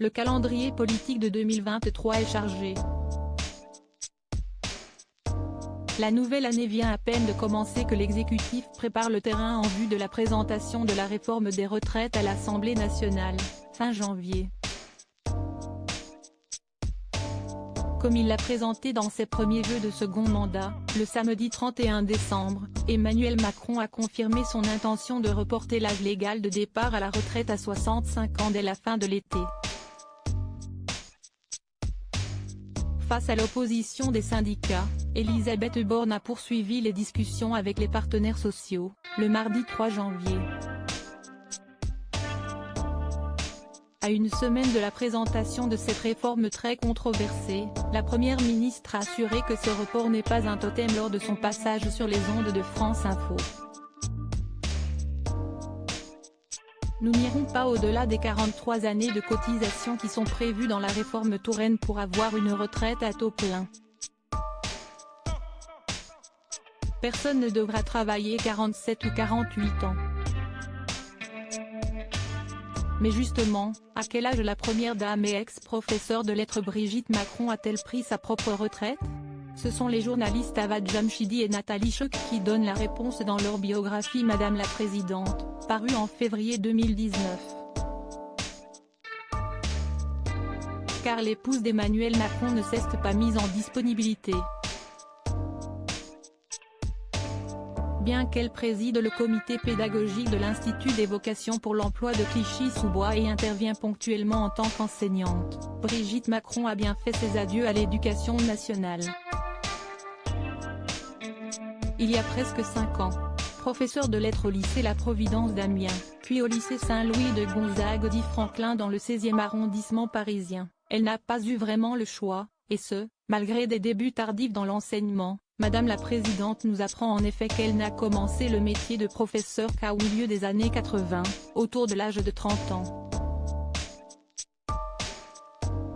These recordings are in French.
Le calendrier politique de 2023 est chargé. La nouvelle année vient à peine de commencer que l'exécutif prépare le terrain en vue de la présentation de la réforme des retraites à l'Assemblée nationale, fin janvier. Comme il l'a présenté dans ses premiers vœux de second mandat, le samedi 31 décembre, Emmanuel Macron a confirmé son intention de reporter l'âge légal de départ à la retraite à 65 ans dès la fin de l'été. Face à l'opposition des syndicats, Elisabeth Borne a poursuivi les discussions avec les partenaires sociaux, le mardi 3 janvier. À une semaine de la présentation de cette réforme très controversée, la Première ministre a assuré que ce report n'est pas un totem lors de son passage sur les ondes de France Info. Nous n'irons pas au-delà des 43 années de cotisation qui sont prévues dans la réforme Touraine pour avoir une retraite à taux plein. Personne ne devra travailler 47 ou 48 ans. Mais justement, à quel âge la première dame et ex-professeure de lettres Brigitte Macron a-t-elle pris sa propre retraite? Ce sont les journalistes Avad Jamshidi et Nathalie Chouk qui donnent la réponse dans leur biographie Madame la Présidente, parue en février 2019. Car l'épouse d'Emmanuel Macron ne s'est pas mise en disponibilité. Bien qu'elle préside le comité pédagogique de l'Institut des vocations pour l'emploi de Clichy-sous-Bois et intervient ponctuellement en tant qu'enseignante, Brigitte Macron a bien fait ses adieux à l'éducation nationale. Il y a presque 5 ans, professeure de lettres au lycée La Providence d'Amiens, puis au lycée Saint-Louis de Gonzague dit Franklin dans le 16e arrondissement parisien, elle n'a pas eu vraiment le choix, et ce, malgré des débuts tardifs dans l'enseignement. Madame la Présidente nous apprend en effet qu'elle n'a commencé le métier de professeur qu'au milieu des années 80, autour de l'âge de 30 ans.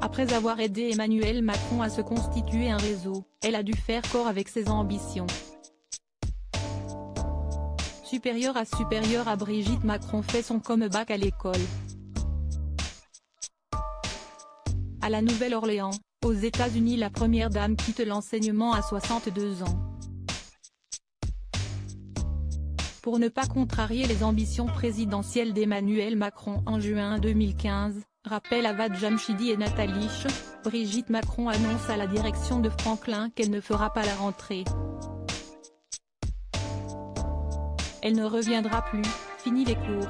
Après avoir aidé Emmanuel Macron à se constituer un réseau, elle a dû faire corps avec ses ambitions. Supérieure à Brigitte Macron fait son comeback à l'école. À la Nouvelle-Orléans, aux États-Unis, la première dame quitte l'enseignement à 62 ans. Pour ne pas contrarier les ambitions présidentielles d'Emmanuel Macron en juin 2015, rappelle Avad Jamshidi et Nathalie Chouk, Brigitte Macron annonce à la direction de Franklin qu'elle ne fera pas la rentrée. Elle ne reviendra plus, fini les cours.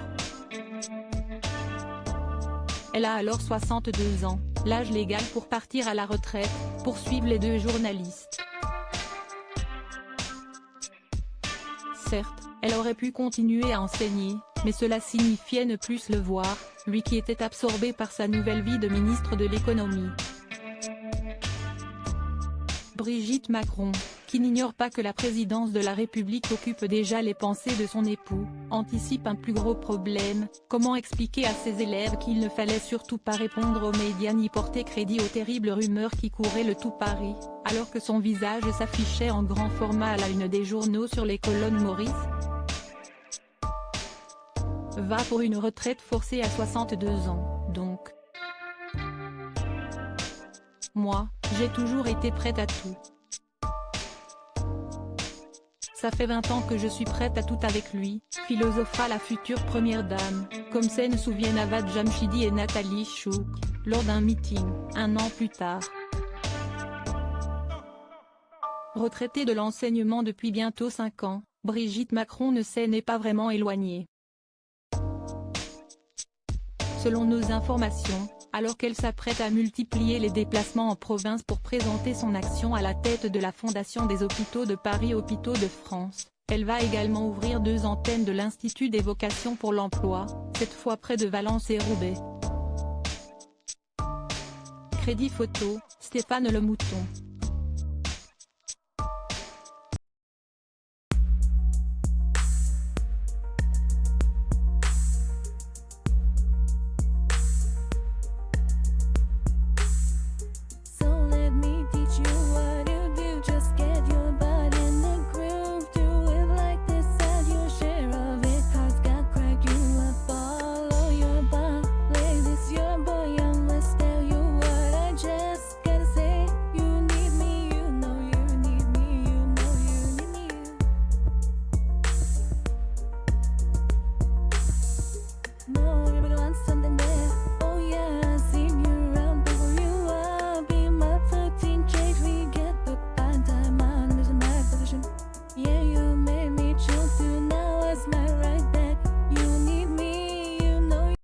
Elle a alors 62 ans, l'âge légal pour partir à la retraite, poursuivent les deux journalistes. Certes, elle aurait pu continuer à enseigner, mais cela signifiait ne plus le voir, lui qui était absorbé par sa nouvelle vie de ministre de l'économie. Brigitte Macron, qui n'ignore pas que la présidence de la République occupe déjà les pensées de son époux, anticipe un plus gros problème: comment expliquer à ses élèves qu'il ne fallait surtout pas répondre aux médias ni porter crédit aux terribles rumeurs qui couraient le tout Paris, alors que son visage s'affichait en grand format à la une des journaux sur les colonnes Maurice va pour une retraite forcée à 62 ans, donc. Moi, j'ai toujours été prête à tout. Ça fait 20 ans que je suis prête à tout avec lui, philosopha la future première dame, comme s'en souviennent Avad Jamshidi et Nathalie Chouk, lors d'un meeting, un an plus tard. Retraitée de l'enseignement depuis bientôt 5 ans, Brigitte Macron n'est pas vraiment éloignée. Selon nos informations, alors qu'elle s'apprête à multiplier les déplacements en province pour présenter son action à la tête de la Fondation des Hôpitaux de Paris Hôpitaux de France, elle va également ouvrir 2 antennes de l'Institut des vocations pour l'emploi, cette fois près de Valence et Roubaix. Crédit photo, Stéphane Le Mouton.